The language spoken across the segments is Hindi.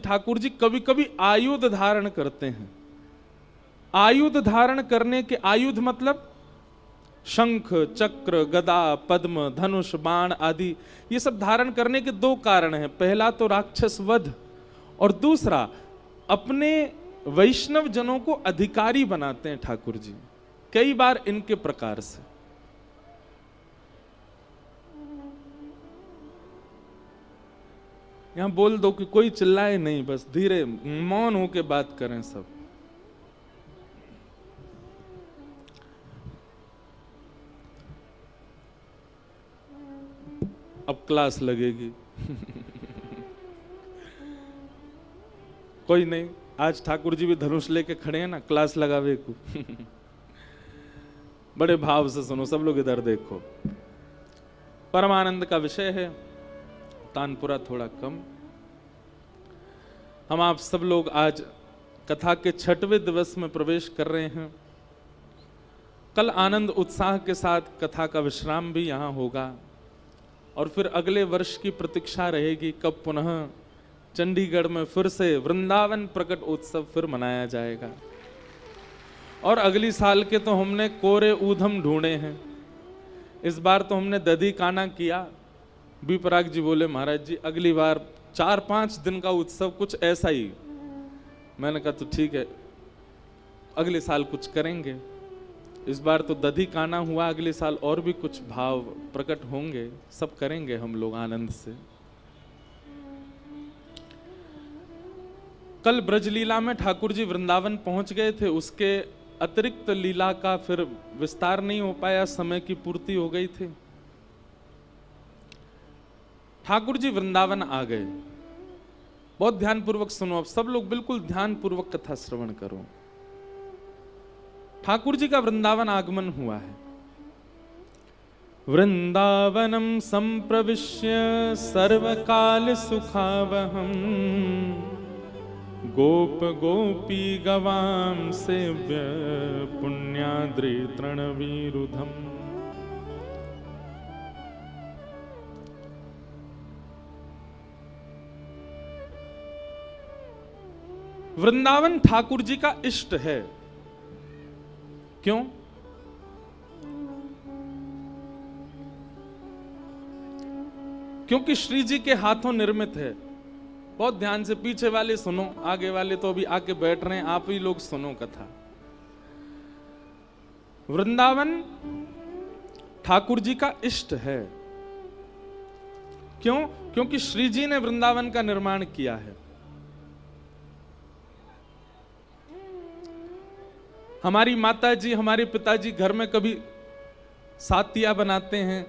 ठाकुर जी कभी कभी आयुध धारण करते हैं। आयुध धारण करने के, आयुध मतलब शंख, चक्र, गदा, पद्म, धनुष, बाण आदि, ये सब धारण करने के दो कारण हैं। पहला तो राक्षस वध, और दूसरा अपने वैष्णव जनों को अधिकारी बनाते हैं ठाकुर जी, कई बार इनके प्रकार से। यहां बोल दो कि कोई चिल्लाए नहीं, बस धीरे मौन होके बात करें सब। अब क्लास लगेगी। कोई नहीं, आज ठाकुर जी भी धनुष लेके खड़े हैं ना, क्लास लगावे को। बड़े भाव से सुनो सब लोग, इधर देखो। परमानंद का विषय है, तानपुरा थोड़ा कम। हम आप सब लोग आज कथा के 6वें दिवस में प्रवेश कर रहे हैं। कल आनंद उत्साह के साथ कथा का विश्राम भी यहाँ होगा, और फिर अगले वर्ष की प्रतीक्षा रहेगी कब पुनः चंडीगढ़ में फिर से वृंदावन प्रकट उत्सव फिर मनाया जाएगा। और अगली साल के तो हमने कोरे ऊधम ढूंढे हैं, इस बार तो हमने दधी काना किया। बी पराग जी बोले महाराज जी अगली बार 4-5 दिन का उत्सव कुछ ऐसा ही। मैंने कहा तो ठीक है, अगले साल कुछ करेंगे। इस बार तो दधी काना हुआ, अगले साल और भी कुछ भाव प्रकट होंगे, सब करेंगे हम लोग आनंद से। कल ब्रज लीला में ठाकुर जी वृंदावन पहुंच गए थे, उसके अतिरिक्त लीला का फिर विस्तार नहीं हो पाया, समय की पूर्ति हो गई थी। ठाकुर जी वृंदावन आ गए। बहुत ध्यानपूर्वक सुनो, अब सब लोग बिल्कुल ध्यानपूर्वक कथा श्रवण करो। ठाकुर जी का वृंदावन आगमन हुआ है। वृंदावनम संप्रविश्य सर्वकाल सुखावहम गोप गोपी गवाम सेव्य पुण्याद्रि तृणवीरुधम। वृंदावन ठाकुर जी का इष्ट है। क्यों? क्योंकि श्री जी के हाथों निर्मित है। बहुत ध्यान से पीछे वाले सुनो, आगे वाले तो अभी आके बैठ रहे हैं, आप ही लोग सुनो कथा। वृंदावन ठाकुर जी का इष्ट है। क्यों? क्योंकि श्री जी ने वृंदावन का निर्माण किया है। हमारी माता जी, हमारे पिताजी घर में कभी सातिया बनाते हैं,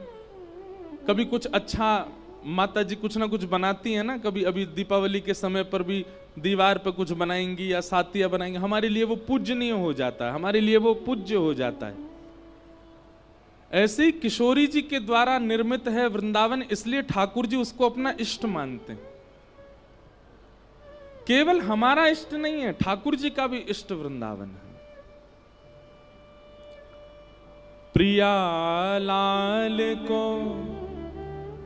कभी कुछ अच्छा माता जी कुछ ना कुछ बनाती है ना, कभी अभी दीपावली के समय पर भी दीवार पर कुछ बनाएंगी या सातिया बनाएंगी, हमारे लिए वो पूजनीय हो जाता है, हमारे लिए वो पूज्य हो जाता है। ऐसे ही किशोरी जी के द्वारा निर्मित है वृंदावन, इसलिए ठाकुर जी उसको अपना इष्ट मानते हैं। केवल हमारा इष्ट नहीं है, ठाकुर जी का भी इष्ट वृंदावन है। प्रिया लाल को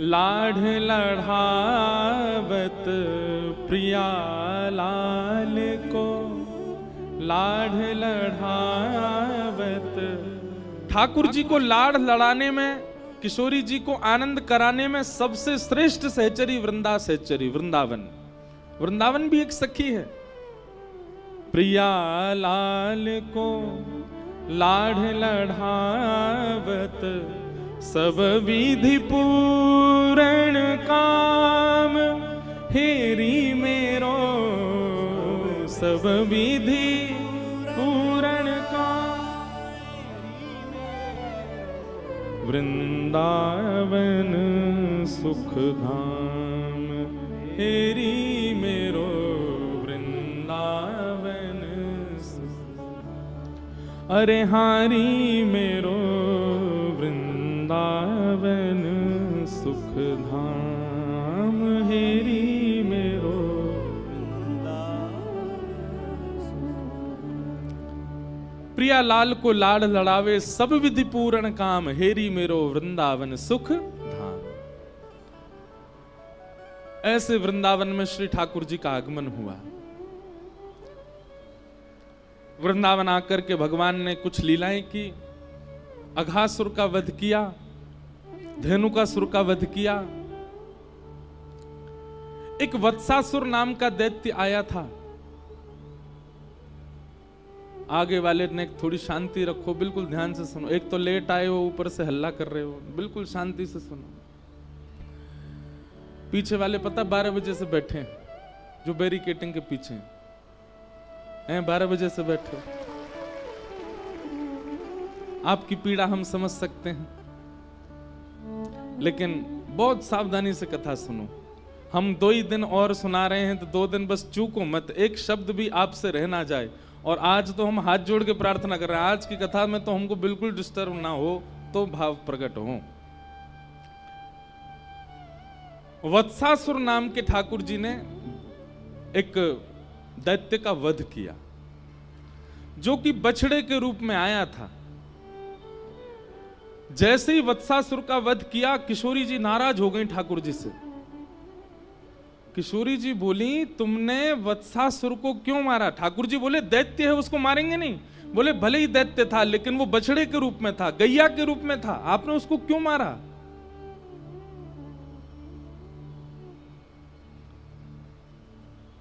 लाढ़ लढ़ावत, प्रिया लाल को लाढ़ लढ़ावत। ठाकुर जी को लाड़ लड़ाने में, किशोरी जी को आनंद कराने में सबसे श्रेष्ठ सहचरी वृंदा सहचरी वृंदावन। वृंदावन भी एक सखी है। प्रिया लाल को लाढ़ लढ़ावत, सब विधि पूर्ण काम हेरी मेरो, सब विधि पूर्ण काम। वृंदावन सुख धाम हेरी मेरो, वृंदावन अरे हारी मेरो, वृंदावन सुख धाम हेरी मेरो। प्रिया लाल को लाड़ लड़ावे, सब विधि पूर्ण काम हेरी मेरो, वृंदावन सुख धाम। ऐसे वृंदावन में श्री ठाकुर जी का आगमन हुआ। वृंदावन आकर के भगवान ने कुछ लीलाएं की। अघासुर का वध किया, धेनुकासुर का वध किया। एक वत्सासुर नाम का दैत्य आया था। आगे वाले ने थोड़ी शांति रखो, बिल्कुल ध्यान से सुनो। एक तो लेट आए हो, ऊपर से हल्ला कर रहे हो, बिल्कुल शांति से सुनो। पीछे वाले पता 12 बजे से बैठे हैं, जो बैरिकेटिंग के पीछे हैं, 12 बजे से बैठे। आपकी पीड़ा हम समझ सकते हैं, लेकिन बहुत सावधानी से कथा सुनो। हम 2 ही दिन और सुना रहे हैं, तो 2 दिन बस चूको मत, एक शब्द भी आपसे रह ना जाए। और आज तो हम हाथ जोड़ के प्रार्थना कर रहे हैं, आज की कथा में तो हमको बिल्कुल डिस्टर्ब ना हो, तो भाव प्रकट हो। वत्सासुर नाम के ठाकुर जी ने एक दैत्य का वध किया, जो कि बछड़े के रूप में आया था। जैसे ही वत्सासुर का वध किया, किशोरी जी नाराज हो गई ठाकुर जी से। किशोरी जी बोली, तुमने वत्सासुर को क्यों मारा? ठाकुर जी बोले, दैत्य है, उसको मारेंगे नहीं। बोले, भले ही दैत्य था, लेकिन वो बछड़े के रूप में था, गैया के रूप में था, आपने उसको क्यों मारा?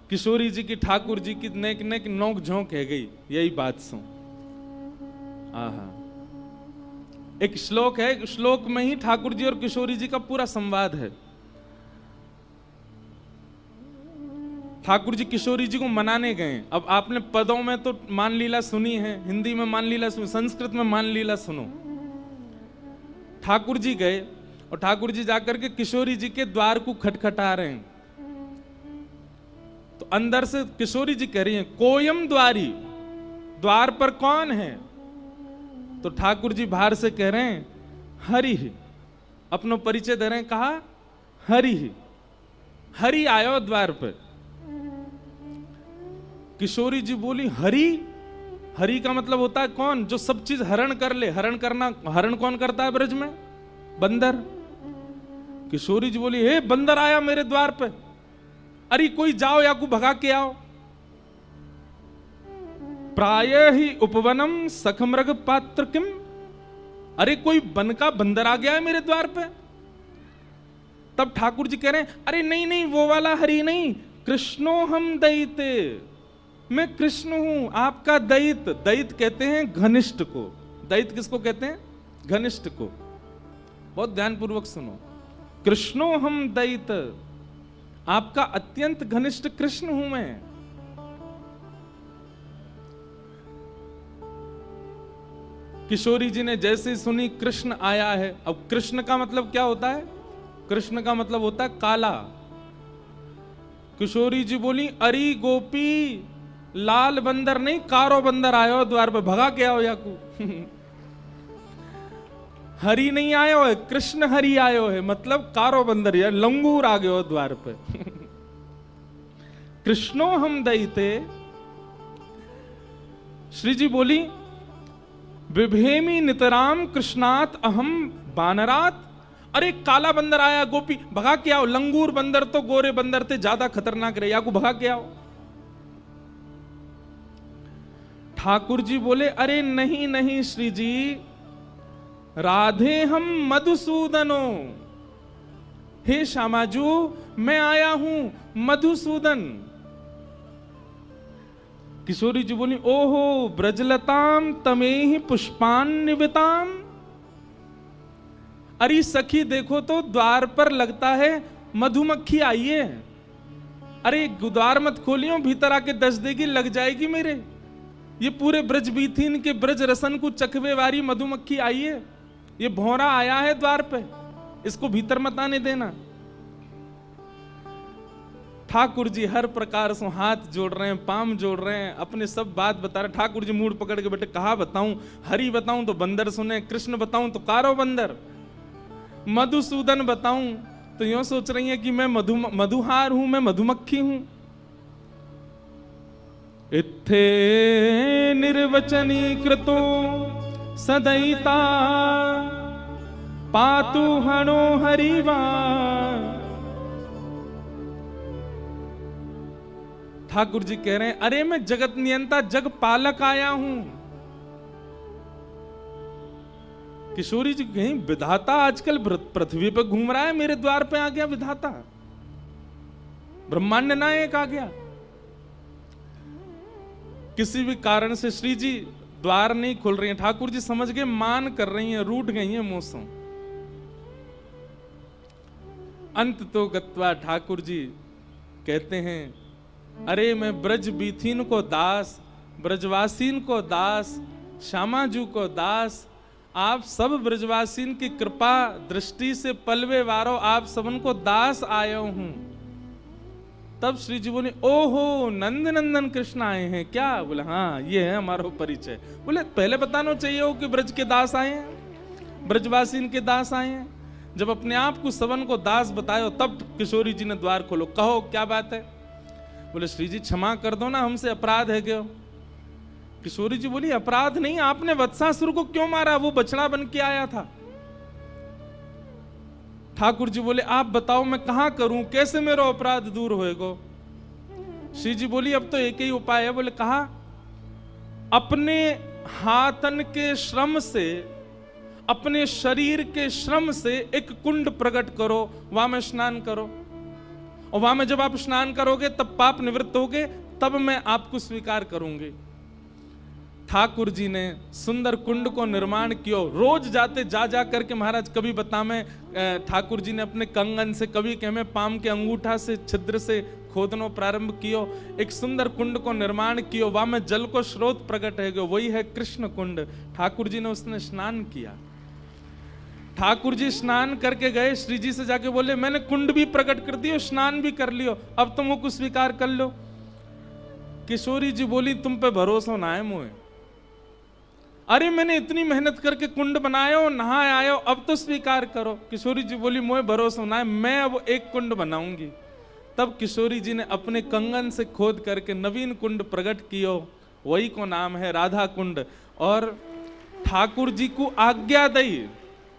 किशोरी जी की ठाकुर जी की नेक नेक नोक झोंक है गई, यही बात सुन। आहा, एक श्लोक है, श्लोक में ही ठाकुर जी और किशोरी जी का पूरा संवाद है। ठाकुर जी किशोरी जी को मनाने गए। अब आपने पदों में तो मान लीला सुनी है, हिंदी में मान लीला सुनी, संस्कृत में मान लीला सुनो। ठाकुर जी गए और ठाकुर जी जाकर के किशोरी जी के द्वार को खटखटा रहे हैं। तो अंदर से किशोरी जी कह रही हैं, कोयम द्वारी, द्वार पर कौन है? तो ठाकुर जी बाहर से कह रहे हैं, हरि ही। अपनो परिचय दे रहे हैं, कहा हरि ही, हरि आयो द्वार पे। किशोरी जी बोली, हरि? हरि का मतलब होता है कौन? जो सब चीज हरण कर ले। हरण करना, हरण कौन करता है ब्रज में? बंदर। किशोरी जी बोली, हे बंदर आया मेरे द्वार पे, अरे कोई जाओ या को भगा के आओ। प्राय ही उपवनम सखमृग पात्र किम, अरे कोई वन का बंदर आ गया है मेरे द्वार पे। तब ठाकुर जी कह रहे हैं, अरे नहीं नहीं, वो वाला हरि नहीं, कृष्णो हम दैते, मैं कृष्ण हूं, आपका दैत। दैत कहते हैं घनिष्ठ को। दैत किसको कहते हैं? घनिष्ठ को। बहुत ध्यानपूर्वक सुनो, कृष्णो हम दैत, आपका अत्यंत घनिष्ठ कृष्ण हूं मैं। किशोरी जी ने जैसे ही सुनी कृष्ण आया है, अब कृष्ण का मतलब क्या होता है? कृष्ण का मतलब होता है काला। किशोरी जी बोली, अरे गोपी, लाल बंदर नहीं, कारो बंदर आयो द्वार पे, भगा के आओ याकू। हरि नहीं आयो है, कृष्ण हरि आयो है, मतलब कारो बंदर या लंगूर आ गयो द्वार पे। कृष्णो हम दैते। श्री जी बोली, विभेमी नितराम कृष्णात अहम बानरात, अरे काला बंदर आया गोपी, भगा के आओ। लंगूर बंदर तो गोरे बंदर थे, ज्यादा खतरनाक रहे, याकू भगा के आओ। ठाकुर जी बोले, अरे नहीं नहीं श्री जी, राधे हम मधुसूदनो, हे श्यामाजू मैं आया हूं मधुसूदन। किशोरी जी बोली, ओहो ब्रजलताम तमेहि पुष्पान्विताम, अरे सखी देखो तो द्वार पर लगता है मधुमक्खी आई है। अरे द्वार मत खोलियो, भीतर आके दस देगी, लग जाएगी मेरे। ये पूरे ब्रज बीथीन के ब्रज रसन को चखवे वाली मधुमक्खी आई है, ये भौरा आया है द्वार पे, इसको भीतर मत आने देना। ठाकुर जी हर प्रकार से हाथ जोड़ रहे हैं, पाम जोड़ रहे हैं, अपने सब बात बता रहे। ठाकुर जी मूड पकड़ के बैठे, कहा बताऊं? हरि बताऊं तो बंदर सुने, कृष्ण बताऊं तो कारो बंदर, मधुसूदन बताऊं तो यूं सोच रही है कि मैं मधुहार हूं, मैं मधुमक्खी हूं। इत्थे निर्वचनी कृतो सदैता पातु हणो हरिवा, ठाकुर जी कह रहे हैं, अरे मैं जगत नियंता जग पालक आया हूं। किशोरी जी कहीं विधाता आजकल पृथ्वी पे घूम रहा है, मेरे द्वार पे आ गया विधाता, ब्रह्मांड नायक आ गया। किसी भी कारण से श्री जी द्वार नहीं खुल रही हैं। ठाकुर जी समझ गए, मान कर रही हैं, रूठ गई हैं मुंह से। अंत तो गत्वा ठाकुर जी कहते हैं, अरे मैं ब्रज बीथीन को दास, ब्रजवासीन को दास, श्यामाजू को दास, आप सब ब्रजवासीन की कृपा दृष्टि से पलवे वारो, आप सबन को दास आयो हूं। तब श्री जी बोले, ओहो नंद नंदन कृष्ण आए हैं क्या? बोले हाँ, ये है हमारा परिचय। बोले पहले बताना चाहिए हो कि ब्रज के दास आए हैं, ब्रजवासीन के दास आए हैं। जब अपने आप को सवन को दास बताए तब किशोरी जी ने द्वार खोलो, कहो क्या बात है? बोले श्री जी क्षमा कर दो ना, हमसे अपराध है क्या? किशोरी जी बोली, अपराध नहीं, आपने वत्सासुर को क्यों मारा? वो बछड़ा बन के आया था। ठाकुर जी बोले, आप बताओ मैं कहां करूं, कैसे मेरा अपराध दूर होएगा? श्री जी बोली, अब तो एक ही उपाय है। बोले कहा, अपने हाथन के श्रम से, अपने शरीर के श्रम से एक कुंड प्रकट करो, वहां में स्नान करो, और वहां में जब आप स्नान करोगे तब पाप निवृत्त होगे, तब मैं आपको स्वीकार करूंगी। ठाकुर जी ने सुंदर कुंड को निर्माण किया। रोज जाते जा जा करके महाराज कभी बता में ठाकुर जी ने अपने कंगन से, कभी कह में पाम के अंगूठा से छिद्र से खोदनो प्रारंभ कियो। एक सुंदर कुंड को निर्माण कियो, वहां में जल को स्रोत प्रकट है गयो, वही है कृष्ण कुंड। ठाकुर जी ने उसने स्नान किया। ठाकुर जी स्नान करके गए, श्री जी से जाके बोले, मैंने कुंड भी प्रकट कर दियो, स्नान भी कर लियो, अब तुम को स्वीकार कर लो। किशोरी जी बोली, तुम पे भरोसा ना है मुझे। अरे मैंने इतनी मेहनत करके कुंड बनायो, नहाए आयो, अब तो स्वीकार करो। किशोरी जी बोली, मुझे भरोसा ना है, मैं अब एक कुंड बनाऊंगी। तब किशोरी जी ने अपने कंगन से खोद करके नवीन कुंड प्रकट कियो, वही को नाम है राधा कुंड। और ठाकुर जी को आज्ञा दी,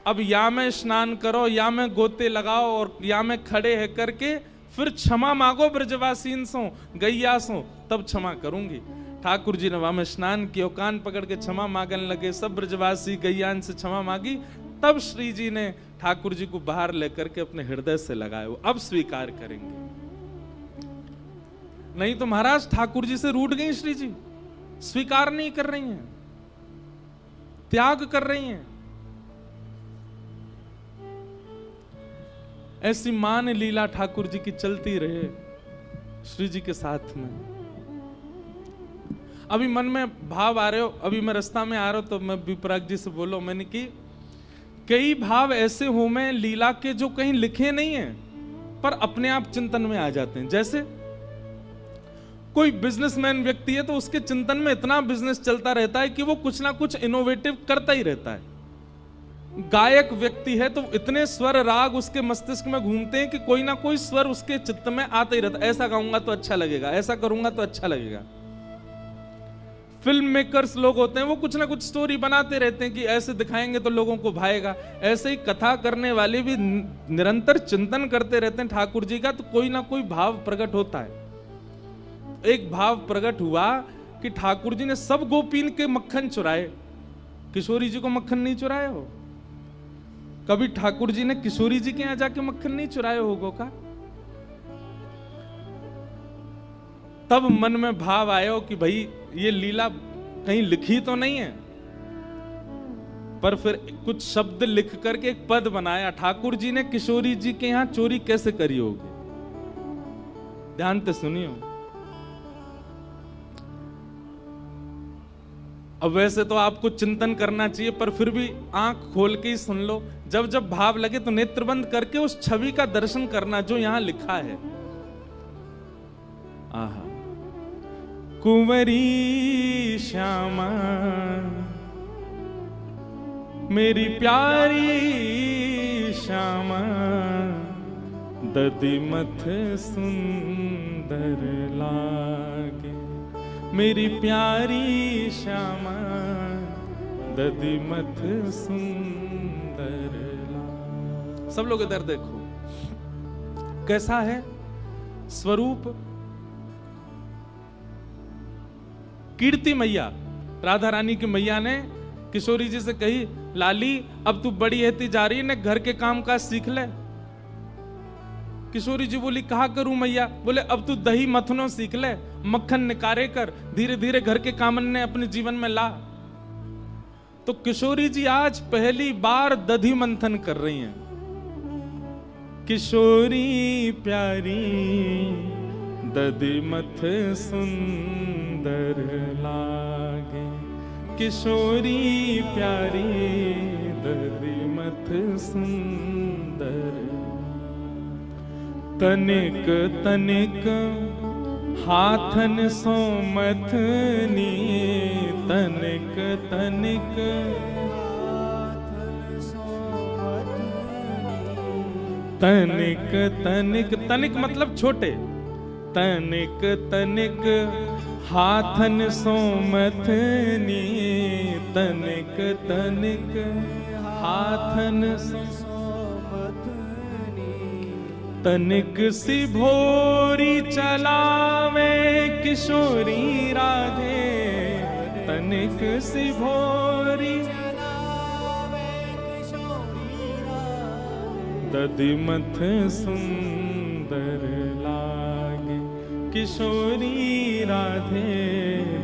अब या में स्नान करो, या में गोते लगाओ, और या में खड़े है करके फिर क्षमा मांगो ब्रजवासीन सो, गैया सो, तब क्षमा करूंगी। ठाकुर जी ने वहां में स्नान किया, कान पकड़ के क्षमा मांगने लगे। सब ब्रजवासी गैयान से क्षमा मांगी। तब श्री जी ने ठाकुर जी को बाहर लेकर के अपने हृदय से लगाए, वो अब स्वीकार करेंगे। नहीं तो महाराज ठाकुर जी से रूठ गई श्री जी, स्वीकार नहीं कर रही हैं, त्याग कर रही हैं। ऐसी मान लीला ठाकुर जी की चलती रहे श्री जी के साथ में। अभी मन में भाव आ रहे हो, अभी मैं रास्ता में आ रहा हूं तो मैं विपराग जी से बोलो, मैंने कि कई भाव ऐसे हो में लीला के जो कहीं लिखे नहीं हैं पर अपने आप चिंतन में आ जाते हैं। जैसे कोई बिजनेसमैन व्यक्ति है तो उसके चिंतन में इतना बिजनेस चलता रहता है कि वो कुछ ना कुछ इनोवेटिव करता ही रहता है। गायक व्यक्ति है तो इतने स्वर राग उसके मस्तिष्क में घूमते हैं कि कोई ना कोई स्वर उसके चित्त में आता ही रहता है। ऐसा गाऊंगा तो अच्छा लगेगा, ऐसा करूंगा तो अच्छा लगेगा। फिल्म मेकर्स लोग होते हैं, वो कुछ ना कुछ स्टोरी बनाते रहते हैं कि ऐसे दिखाएंगे तो लोगों को भाएगा। ऐसे ही कथा करने वाले भी निरंतर चिंतन करते रहते हैं ठाकुर जी का, तो कोई ना कोई भाव प्रकट होता है। एक भाव प्रकट हुआ कि ठाकुर जी ने सब गोपीन के मक्खन चुराए, किशोरी जी को मक्खन नहीं चुराए हो? कभी ठाकुर जी ने किशोरी जी के यहां जाके मक्खन नहीं चुराए होगो का? तब मन में भाव आया कि भाई ये लीला कहीं लिखी तो नहीं है, पर फिर कुछ शब्द लिख करके एक पद बनाया। ठाकुर जी ने किशोरी जी के यहां चोरी कैसे करी होगी, ध्यान से सुनियो। अब वैसे तो आपको चिंतन करना चाहिए, पर फिर भी आंख खोल के ही सुन लो। जब जब भाव लगे तो नेत्र बंद करके उस छवि का दर्शन करना जो यहां लिखा है। आहा, कुंवरी श्यामा मेरी प्यारी श्यामा, दधिमथ सुंदर लागे, मेरी प्यारी श्यामा दधिमथ सुंदर लागे। सब लोग इधर देखो, कैसा है स्वरूप। कीर्ति मैया, राधा रानी की मैया ने किशोरी जी से कही, लाली अब तू बड़ी रहती जा रही है ना, घर के काम काज सीख ले। किशोरी जी बोली, कहा करूं मैया? बोले, अब तू दही मथनो सीख ले, मक्खन निकारे कर, धीरे धीरे घर के काम ने अपने जीवन में ला। तो किशोरी जी आज पहली बार दधी मंथन कर रही हैं। किशोरी प्यारी दधी मथ सुंदर लागे, किशोरी प्यारी दधी मथ सुंदर, तनिक तनिक हाथन सो मथनी, तनिक तनिक तनिक तनिक, तनिक मतलब छोटे, तनिक तनिक हाथन सो मथनी, तनिक तनिक हाथन सो मथनी, तनिक सी भोरी चलावे किशोरी राधे, तनिक सी भोरी दधी मथ सुंदर लागे, किशोरी राधे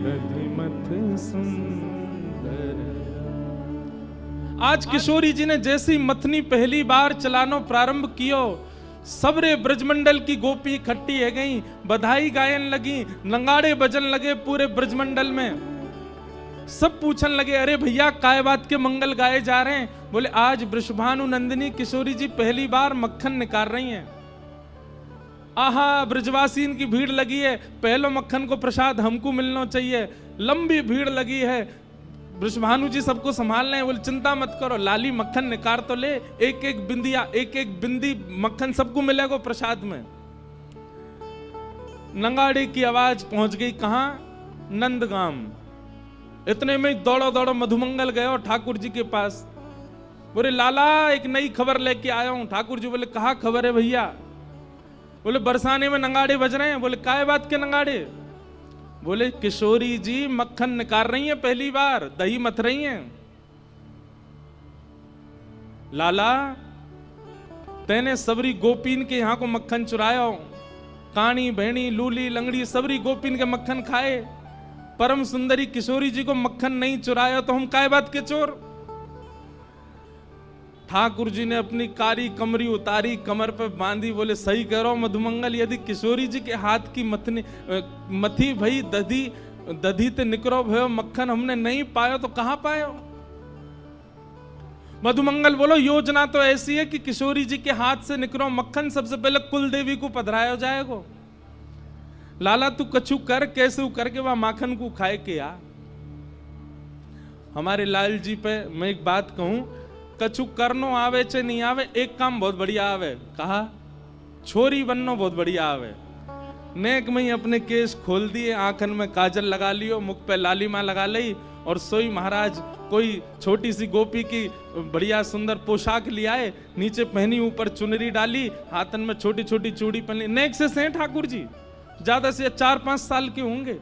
दधी मथ सुंदर। आज किशोरी जी ने जैसी मथनी पहली बार चलानो प्रारंभ कियो, सबरे ब्रजमंडल की गोपी इकट्ठी है गई, बधाई गायन लगी, नंगाड़े बजन लगे पूरे ब्रजमंडल में। सब पूछन लगे, अरे भैया काय बात के मंगल गाए जा रहे हैं? बोले, आज वृषभानु नंदिनी किशोरी जी पहली बार मक्खन निकाल रही हैं। आहा, ब्रजवासी की भीड़ लगी है, पहलो मक्खन को प्रसाद हमको मिलना चाहिए। लंबी भीड़ लगी है, वृषभानु जी सबको संभाल रहे हैं। बोले, चिंता मत करो, लाली मक्खन निकाल तो ले, एक एक बिंदिया, एक एक बिंदी मक्खन सबको मिलेगा प्रसाद में। नंगाड़े की आवाज पहुंच गई कहां? नंदगाम। इतने में दौड़ो दौड़ो मधुमंगल गए और ठाकुर जी के पास। बोले, लाला एक नई खबर लेके आया हूं। ठाकुर जी बोले, कहा खबर है भैया? बोले, बरसाने में नंगाड़े बज रहे हैं। बोले, काय बात के नंगाड़े? बोले, किशोरी जी मक्खन निकाल रही हैं पहली बार, दही मथ रही हैं। लाला तेने सबरी गोपीन के यहां को मक्खन चुराया, कानी भेणी लूली लंगड़ी सबरी गोपीन के मक्खन खाए, परम सुंदरी किशोरी जी को मक्खन नहीं चुराया, तो हम काय बात के चोर? ठाकुर जी ने अपनी कारी कमरी उतारी, कमर पे बांधी। बोले, सही कह रहा हूं मधुमंगल, यदि किशोरी जी के हाथ की मथी भई दधी ते निकरो भयो मक्खन हमने नहीं पायो तो कहां पायो? मधुमंगल बोलो, योजना तो ऐसी है कि किशोरी जी के हाथ से निकरो मक्खन सबसे पहले कुल देवी को पधराया जाएगा। लाला तू कछु कर, कैसे करके वह माखन को खाए के आ। हमारे लाल जी पे मैं एक बात कहूं, कछु करनो आवे चे नहीं आवे, एक काम बहुत बढ़िया आवे। कहा? छोरी बननो बहुत बढ़िया आवे। नेक में ही अपने केस खोल दिए, आंखन में काजल लगा लियो, मुख पे लालिमा लगा ली, और सोई महाराज कोई छोटी सी गोपी की बढ़िया सुंदर पोशाक ले आए, नीचे पहनी, ऊपर चुनरी डाली, हाथन में छोटी छोटी चूड़ी पहनी। नेक से सेठ ठाकुर जी ज्यादा से 4-5 साल के होंगे।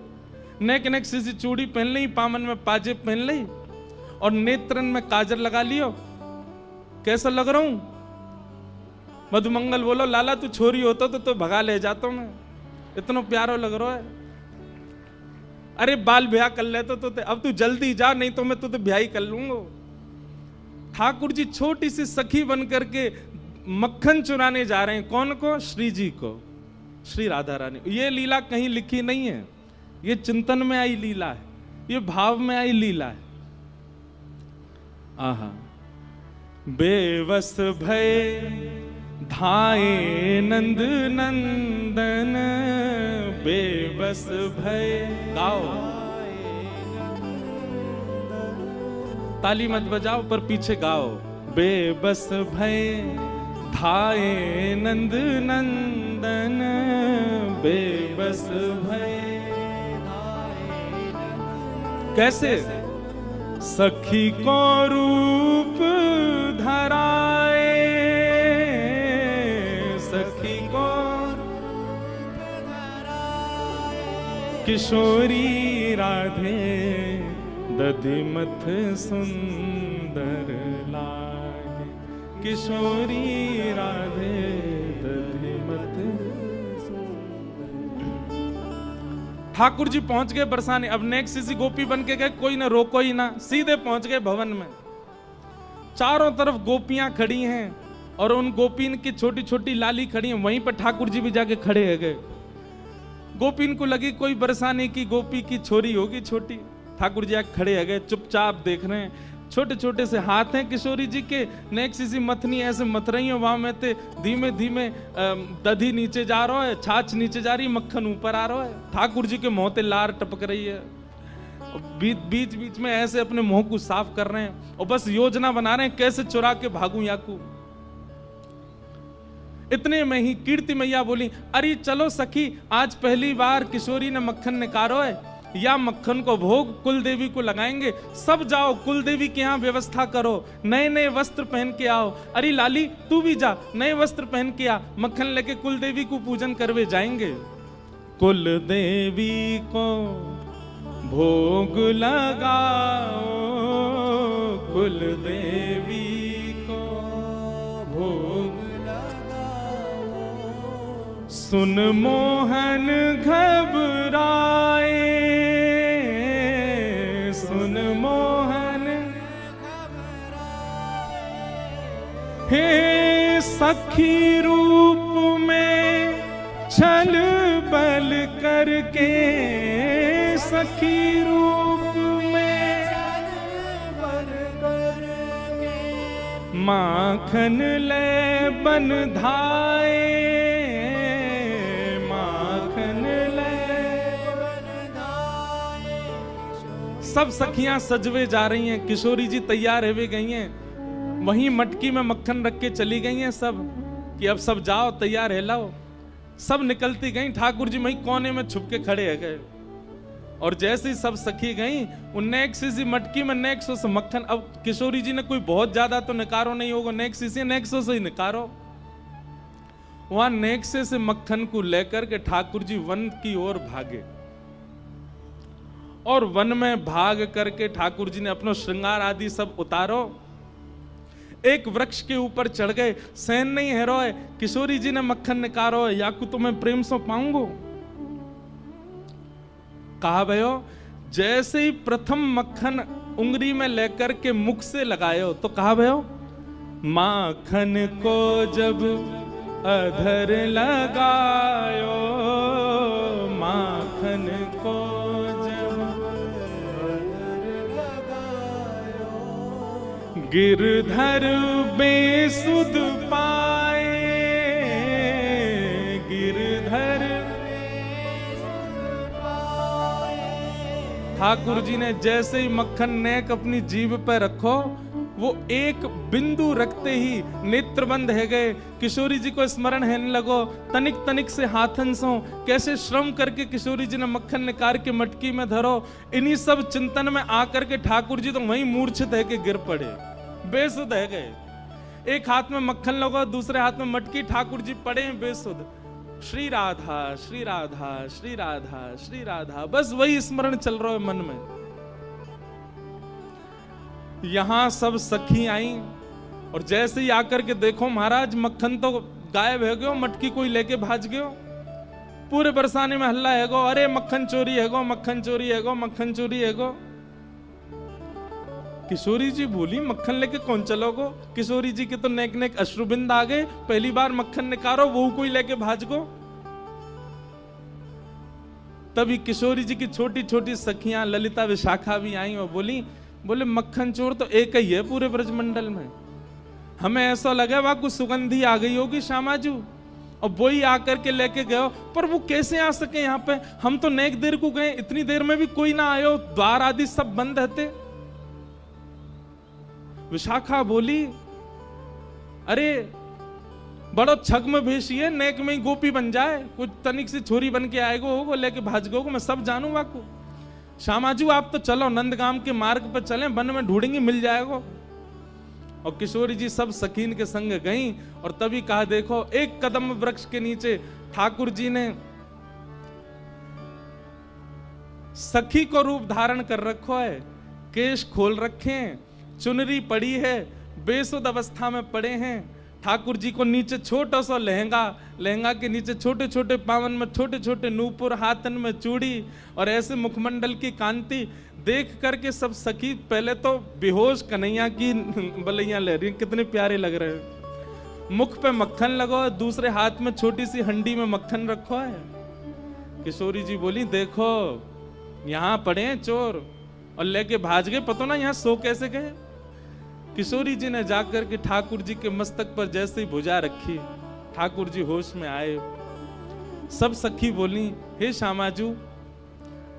नेक नेक से चूड़ी पहन ली, पामन में पाजेब पहन ली, और नेत्रन में काजल लगा लियो। कैसा लग रहा हूं? मधुमंगल बोलो, लाला तू छोरी होता तो भगा ले जाता मैं, इतना प्यारो लग रहा है। अरे बाल ब्याह कर लेते तो अब तू जल्दी जा, नहीं तो मैं तुझे ब्याह ही कर लूंगा। ठाकुर जी छोटी सी सखी बन करके मक्खन चुराने जा रहे हैं। कौन को? श्री जी को, श्री राधा रानी। ये लीला कहीं लिखी नहीं है, ये चिंतन में आई लीला है, ये भाव में आई लीला है। आहा, बेवस भय धाये नंद नंदन, बेबस भय। गाओ, ताली मत बजाओ पर पीछे गाओ। बेबस भय धाये नंद नंदन, बेबस भय। कैसे? सखी को रूप धराए, सखी को किशोरी राधे दधिमथ सुंदर लागे, किशोरी राधे दधिमथ। ठाकुर जी पहुंच गए बरसाने। अब नेक्स्ट किसी गोपी बन के गए, कोई ना रोको ही ना, सीधे पहुंच गए भवन में। चारों तरफ गोपियां खड़ी हैं और उन गोपीन की छोटी छोटी लाली खड़ी हैं, वहीं पर ठाकुर जी भी जाके खड़े हो गए। गोपीन को लगी कोई बरसाने की गोपी की छोरी होगी छोटी। ठाकुर जी आके खड़े हो गए, चुपचाप देख रहे हैं। छोटे छोटे से हाथ हैं किशोरी जी के, नेक्स्ट किसी मथनी ऐसे मथ रही है, वहां में ते धीमे धीमे दधी नीचे जा रहा है, छाछ नीचे जा रही, मक्खन ऊपर आ रहा है। ठाकुर जी के मुंह ते लार टपक रही है। बीच बीच में ऐसे अपने मुंह को साफ कर रहे हैं और बस योजना बना रहे हैं कैसे चुरा के भागूं याकू। इतने में ही कीर्ति मैया बोली, अरे चलो सखी, आज पहली बार किशोरी ने मक्खन निकालो है, या मक्खन को भोग कुल देवी को लगाएंगे। सब जाओ कुल देवी के यहाँ व्यवस्था करो, नए नए वस्त्र पहन के आओ। अरे लाली तू भी जा, नए वस्त्र पहन के आ, मक्खन लेके कुल देवी को पूजन करवे जाएंगे। कुल देवी को भोग लगाओ, कुल देवी को भोग लगाओ। सुन मोहन घबराए, सुन मोहन हे सखी रूप में छल बल करके, सखी रूप में छल बल करके, माखन ले बन धाए, माखन ले बन धाए। सब सखियां सजवे जा रही हैं, किशोरी जी तैयार हुए गई हैं, वहीं मटकी में मक्खन रख के चली गई हैं सब कि अब सब जाओ तैयार है लाओ। सब निकलती गई, ठाकुर जी वहीं कोने में छुप के खड़े है गए। और जैसे ही सब सखी गई, नेक्स्ट सी मटकी में नेक्सो से मक्खन। अब किशोरी जी ने कोई बहुत ज्यादा तो निकारो नहीं होगा, नेक्सो से ही निकारो। वहां नेक्से से मक्खन को लेकर के ठाकुर जी वन की ओर भागे और वन में भाग करके ठाकुर जी ने अपना श्रृंगार आदि सब उतारो, एक वृक्ष के ऊपर चढ़ गए। सैन नहीं है रोए, किशोरी जी ने मक्खन निकारो, याकू तो मैं प्रेम से पाऊंगो। कहा भयो, जैसे ही प्रथम मक्खन उंगली में लेकर के मुख से लगायो तो कहा भयो, माखन को जब अधर लगायो, माखन को जब अधर लगायो, गिरधर बेसुध पाए, गिरधर बेसुध पाए। ठाकुर जी ने जैसे ही मक्खन नेक अपनी जीभ पर रखो, वो एक बिंदु रखते ही नेत्र बंद है गए। किशोरी जी को स्मरण है लगो, तनिक तनिक से हाथन सो कैसे श्रम करके किशोरी जी ने मक्खन निकाल के मटकी में धरो। इन्हीं सब चिंतन में आकर के ठाकुर जी तो वहीं मूर्छित है के गिर पड़े, बेसुध है गए। एक हाथ में मक्खन लगो, दूसरे हाथ में मटकी, ठाकुर जी पड़े हैं बेसुध। श्री राधा श्री राधा श्री राधा श्री राधा, बस वही स्मरण चल रहा है मन में। यहां सब सखी आई और जैसे ही आकर के देखो महाराज मक्खन तो गायब है गयो, मटकी कोई लेके भाज गयो। पूरे बरसाने में हल्ला है गो, अरे मक्खन चोरी है गो, मक्खन चोरी है गो, मक्खन चोरी है गो। किशोरी जी बोली, मक्खन लेके कौन चलोगो? किशोरी जी के तो नेक नेक अश्रुबिंद आ गए, पहली बार मक्खन निकालो वो कोई लेके भाज गो। तभी किशोरी जी की छोटी छोटी सखियां ललिता विशाखा भी आई और बोले मक्खन चोर तो एक ही है पूरे ब्रजमंडल में, हमें ऐसा लगा वहां कुछ सुगंधी आ गई होगी श्यामाजू और वो ही आकर के लेके गए, पर वो कैसे आ सके यहाँ पे? हम तो नेक देर को गए, इतनी देर में भी कोई ना आयो, द्वार आदि सब बंद रहते। विशाखा बोली, अरे बड़ो छग्म भेषी है, नेक में ही गोपी बन जाए, कुछ तनिक सी छोरी बन के आएगो होगो लेके भाज गो, मैं सब जानू वाकू। श्यामाजू आप तो चलो नंदगाम के मार्ग पर चलें, वन में ढूंढेंगे मिल जाएगा। और किशोरी जी सब सखीन के संग गईं और तभी कहा, देखो एक कदम वृक्ष के नीचे ठाकुर जी ने सखी को रूप धारण कर रखो है, केश खोल रखे हैं, चुनरी पड़ी है, बेसुध अवस्था में पड़े हैं। ठाकुर जी को नीचे छोटा सा लहंगा, लहंगा के नीचे छोटे छोटे पावन में छोटे छोटे नूपुर, हाथन में चूड़ी, और ऐसे मुखमंडल की कांति देख करके सब सखी पहले तो बेहोश कन्हैया की बलैया ले रही, कितने प्यारे लग रहे हैं। मुख पे मक्खन लगो है, दूसरे हाथ में छोटी सी हंडी में मक्खन रखो है। किशोरी जी बोली देखो यहाँ पड़े हैं चोर, और लेके भाज गए, पता ना यहाँ सो कैसे गए। किशोरी जी ने जाकर के ठाकुर जी के मस्तक पर जैसे ही भुजा रखी, ठाकुर जी होश में आए। सब सखी बोली हे श्यामाजू,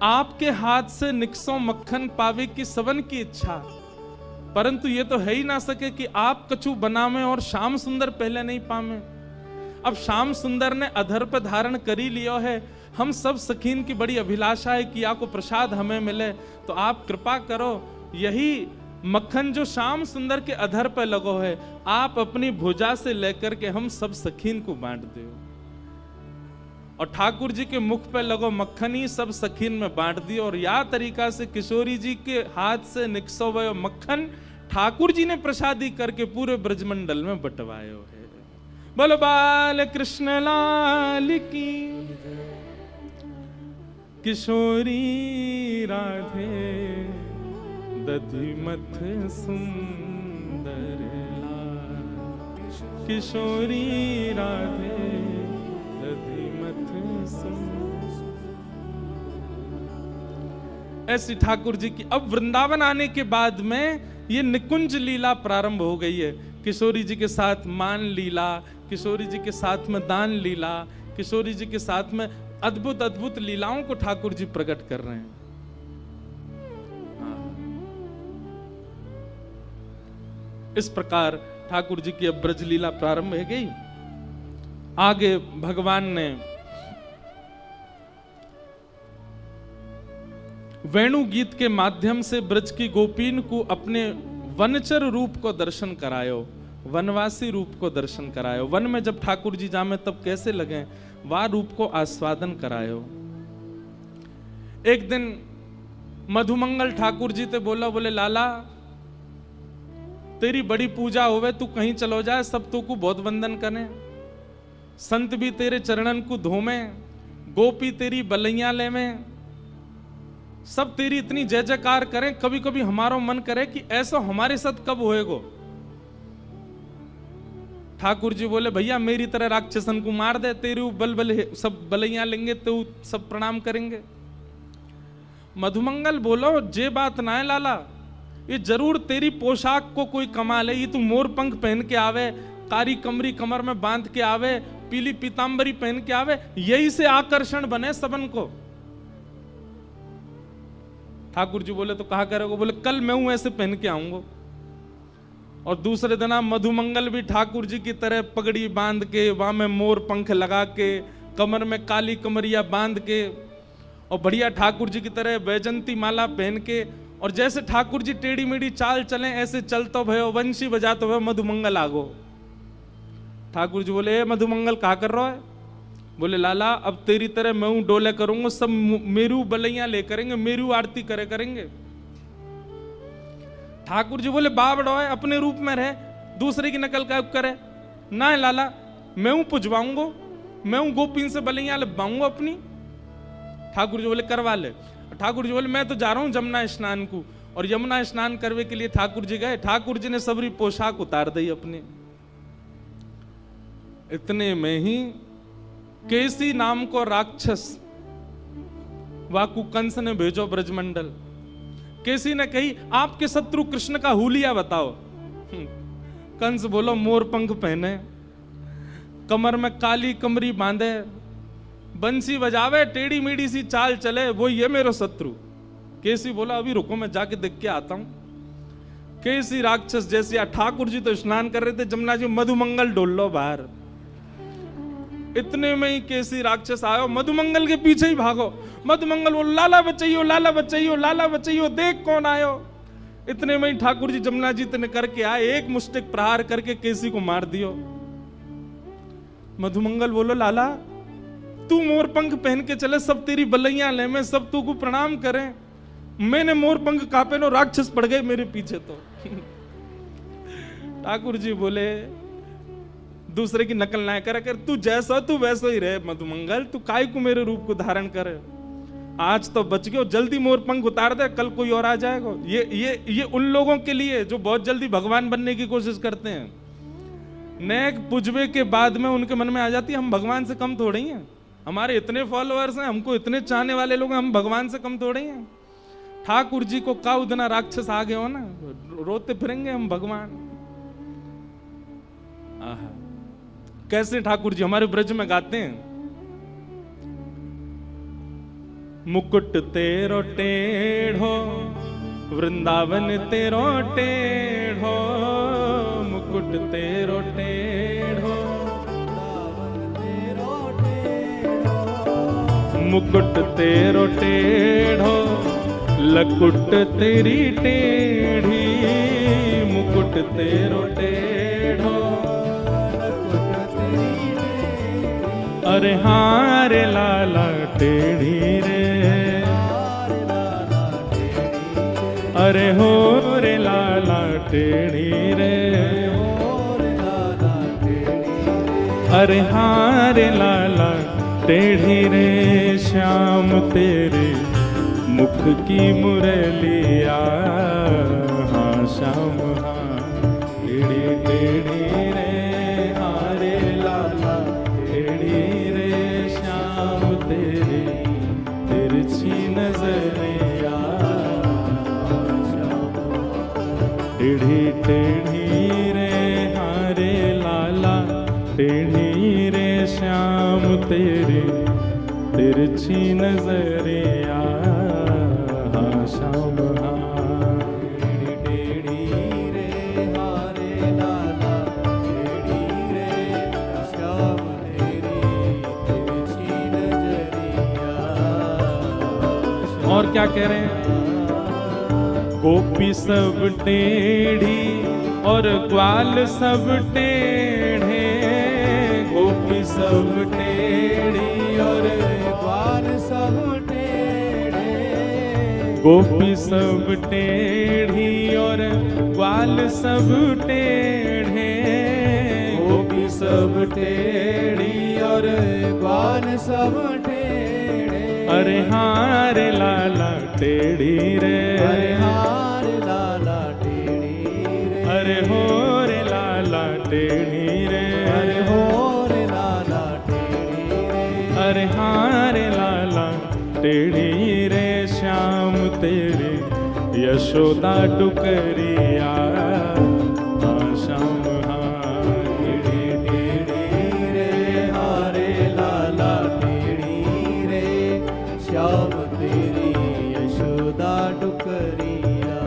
आपके हाथ से निकसों मक्खन पावे की सबन की इच्छा, परंतु ये तो है ही ना सके कि आप कछु बनावे और श्याम सुंदर पहले नहीं पावे। अब श्याम सुंदर ने अधर पर धारण कर ही लियो है, हम सब सखीन की बड़ी अभिलाषा है कि आपको प्रसाद हमें मिले, तो आप कृपा करो यही मक्खन जो श्याम सुंदर के अधर पर लगो है, आप अपनी भुजा से लेकर के हम सब सखीन को बांट दो। और ठाकुर जी के मुख पे लगो मक्खन ही सब सखीन में बांट दियो, और या तरीका से किशोरी जी के हाथ से निकसो हुए मक्खन ठाकुर जी ने प्रसादी करके पूरे ब्रजमंडल में बंटवायो है। बोलो बाल कृष्ण लाल की, किशोरी राधे दधिमथ सुंदर लाल, किशोरी राधे दधिमथ सुंदर। ऐसी ठाकुर जी की अब वृंदावन आने के बाद में ये निकुंज लीला प्रारंभ हो गई है। किशोरी जी के साथ मान लीला, किशोरी जी के साथ में दान लीला, किशोरी जी के साथ में अद्भुत अद्भुत लीलाओं को ठाकुर जी प्रकट कर रहे हैं। इस प्रकार ठाकुर जी की अब ब्रज लीला प्रारंभ हो गई। आगे भगवान ने वेणु गीत के माध्यम से ब्रज की गोपीन को अपने वनचर रूप को दर्शन करायो, वनवासी रूप को दर्शन करायो। वन में जब ठाकुर जी जामे तब कैसे लगे, वह रूप को आस्वादन करायो। एक दिन मधुमंगल ठाकुर जी ते बोला, बोले लाला तेरी बड़ी पूजा होवे, तू कहीं चलो जाए, सब तो को बहुत वंदन करें, संत भी तेरे चरणन को धोमे, गोपी तेरी बलैया ले में, सब तेरी इतनी जय जयकार करें, कभी कभी हमारा मन करे कि ऐसा हमारे साथ कब होएगो। ठाकुर जी बोले भैया मेरी तरह राक्षसन को मार दे, तेरे बल बल सब बलैया लेंगे तो सब प्रणाम करेंगे। मधुमंगल बोलो जे बात ना है लाला, ये जरूर तेरी पोशाक को कोई कमाल है, ये तू मोर पंख पहन के आवे, कारी कमरी कमर में बांध के आवे, पीली पीतांबरी पहन के आवे, यही से आकर्षण बने सबन को। ठाकुर जी बोले तो कहा करोगे, बोले कल मैं हूं ऐसे पहन के आऊंगा। और दूसरे दिन मधुमंगल भी ठाकुर जी की तरह पगड़ी बांध के, वहां में मोर पंख लगा के, कमर में काली कमरिया बांध के, और बढ़िया ठाकुर जी की तरह वैजंती माला पहन के, और जैसे ठाकुर जी टेढ़ी मेढ़ी चाल चले ऐसे चलतो भयो, वंशी बजातो भयो, मधुमंगल आगो। ठाकुर जी बोले मधुमंगल कहा कर रहा है? बोले लाला अब तेरी तरह मैं हूं डोले करूंगा, सब मेरू बलैया ले करेंगे, मेरू आरती करे करेंगे। ठाकुर जी बोले बाबड़ो है, अपने रूप में रहे, दूसरे की नकल का करे ना है लाला, मैं हूं पुजवाऊंगा, मैं हूं गोपीन से बलैया लबाऊंगा अपनी। ठाकुर जी बोले करवा ले। ठाकुर जी बोले मैं तो जा रहा हूं जमुना स्नान को, और यमुना स्नान करने के लिए ठाकुर जी गए। ठाकुर जी ने सबरी पोशाक उतार दी अपनी। इतने में ही केसी नाम को राक्षस वाकु कंस ने भेजो ब्रजमंडल। केसी ने कही आपके शत्रु कृष्ण का हुलिया बताओ। कंस बोलो मोर पंख पहने, कमर में काली कमरी बांधे, बंसी बजावे, टेढ़ी मेढ़ी सी चाल चले, वो ये मेरा शत्रु। केसी बोला अभी रुको मैं जाके देख के आता हूं। केसी राक्षस जैसे ठाकुर जी तो स्नान कर रहे थे जमुना जी, मधुमंगल डोल लो बाहर। इतने में ही केसी राक्षस आयो, मधुमंगल के पीछे ही भागो। मधुमंगल बोलो लाला बचाइयो, लाला बचाइयो, लाला बचाइयो, देख कौन आयो। इतने में ही ठाकुर जी जमुना जी ने करके आए, एक मुष्टिक प्रहार करके केसी को मार दियो। मधुमंगल बोलो लाला तू मोर पंख पहन के चले, सब तेरी बलैया ले में, सब तू को प्रणाम करें। मैंने मोर पंख कापे नो, राक्षस पड़ गए मेरे पीछे। तो ठाकुर जी बोले दूसरे की नकल ना करा कर, तू जैसा तू वैसा ही रहे मधुमंगल, तू काय को मेरे रूप को धारण करे। आज तो बच गयो, जल्दी मोर पंख उतार दे, कल कोई और आ जाएगा। ये उन लोगों के लिए जो बहुत जल्दी भगवान बनने की कोशिश करते हैं। नेक पुजबे के बाद में उनके मन में आ जाती है हम भगवान से कम थोड़े ही हैं, हमारे इतने फॉलोअर्स हैं, हमको इतने चाहने वाले लोग हैं, हम भगवान से कम थोड़े ही हैं। ठाकुर जी को का उतना राक्षस आ गए हो ना, रोते फिरेंगे हम भगवान। आहा, कैसे ठाकुर जी हमारे ब्रज में गाते हैं, मुकुट तेरो टेढ़ो वृंदावन तेरो टेढ़ो, मुकुट तेरो टेढ़ो, मुकुट तेरो टेढ़ो, लकुट तेरी टेढ़ी, मुकुट तेरो टेढ़ो, अरे हाँ रे लाला टेढ़ी रे, अरे हो रे लाला टेढ़ी रे, अरे हाँ रे लाला टेढ़ी रे, श्याम तेरे मुख की मुरलिया, हाँ श्याम हाँ टेढ़ी टेढ़ी रे, हाँ रे लाला टेढ़ी रे, श्याम तेरे तिरछी नजरिया, टेढ़ी टेढ़ी रे, हाँ रे लाला टेढ़ी रे, श्याम तेरे तिरछी नजरिया, हाँ श्याम हाँ टेढ़ी टेढ़ी रे, हाँ रे लाला टेढ़ी रे, श्याम तेरी तिरछी नजरिया। और क्या कह रहे हैं, गोपी सब टेढ़ी और ग्वाल सब टेढ़े, गोपी सब टेढ़ी और ग्वाल सब टेढ़े, गोपी सब टेढ़ी और ग्वाल सब टेढ़े, गोपी सब टेढ़ी और ग्वाल सब टेढ़े, अरे हाँ रे लाला टेढ़ी रे, अरे हाँ रे लाला टेढ़ी रे, अरे हो रे लाला टेढ़ी रे, अरे हो रे लाला टेढ़ी रे, अरे हाँ रे लाला टेढ़ी रे, श्याम तेरे यशोदा डुकरिया, हाँ श्याम हाँ टेढ़ी टेढ़ी रे, हाँ रे लाला टेढ़ी रे, श्याम तेरी यशोदा डुकरिया,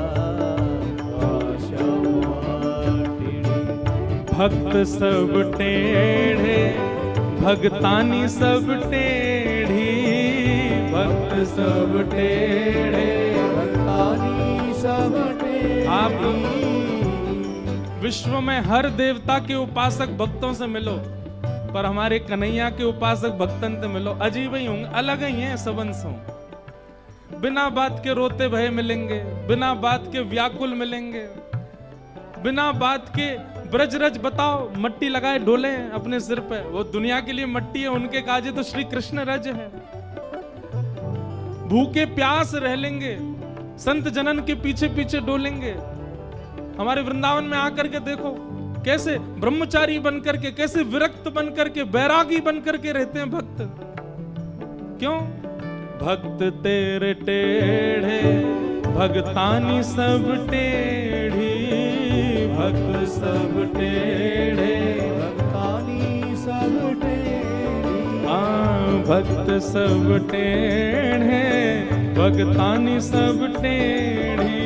हाँ श्याम हाँ टेढ़ी। भक्त सब टेढ़े भगतानी सब टेढ़ी, भक्त सब टेढ़े भगतानी सब टेढ़ी। आप विश्व में हर देवता के उपासक भक्तों से मिलो, पर हमारे कन्हैया के उपासक भक्तन से मिलो, अजीब ही होंगे, अलग ही हैं सबंसों। बिना बात के रोते भय मिलेंगे, बिना बात के व्याकुल मिलेंगे, बिना बात के ब्रज रज बताओ, मट्टी लगाए डोले अपने सिर पे, वो दुनिया के लिए मट्टी है, उनके काजे तो श्री कृष्ण रज है। भूखे प्यास रह लेंगे, संत जनन के पीछे पीछे डोलेंगे। हमारे वृंदावन में आकर के देखो कैसे ब्रह्मचारी बनकर के, कैसे विरक्त बनकर के, बैरागी बनकर के रहते हैं भक्त। क्यों? भक्त तेरे टेढ़े भगतानी सब टेढ़ी, भक्त सब टेढ़े भगतानी सब टेढ़ी, भक्त सब टेढ़े भगतानी सब टेढ़ी,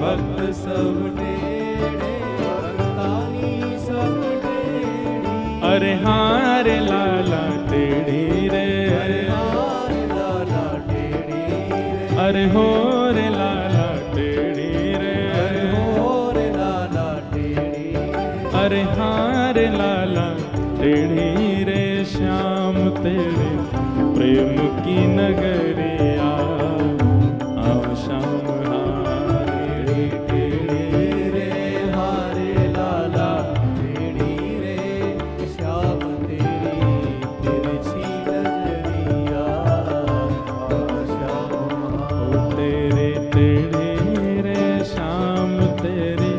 भक्त सब टेढ़े भगतानी सब टेढ़ी, अरे हाँ रे लाला टेढ़ी रे, अरे हाँ रे लाला टेढ़ी रे, अरे हो रे लाला टेढ़ी रे, अरे हो रे लाला टेढ़ी, अरे हाँ रे लाला टेढ़ी रे, श्याम तेरे प्रेम की नगरिया आओ श्याम हारे रे हारे लाला टेढ़ी रे श्याम तेरी तिरछी नजरिया श्याम तेरे टेढ़े रे श्याम तेरे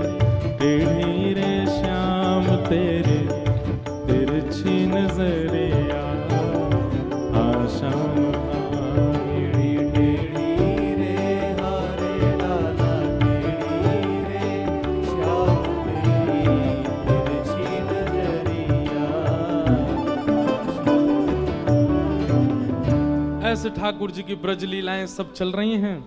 टेढ़ी रे श्याम तेरे तिरछी नजरिया आशाम टेढ़ी टेढ़ी रे हारे लाला टेढ़ी रे श्याम तेरी तिरछी नजरिया ऐसे ठाकुर जी की ब्रज लीलाएं सब चल रही हैं।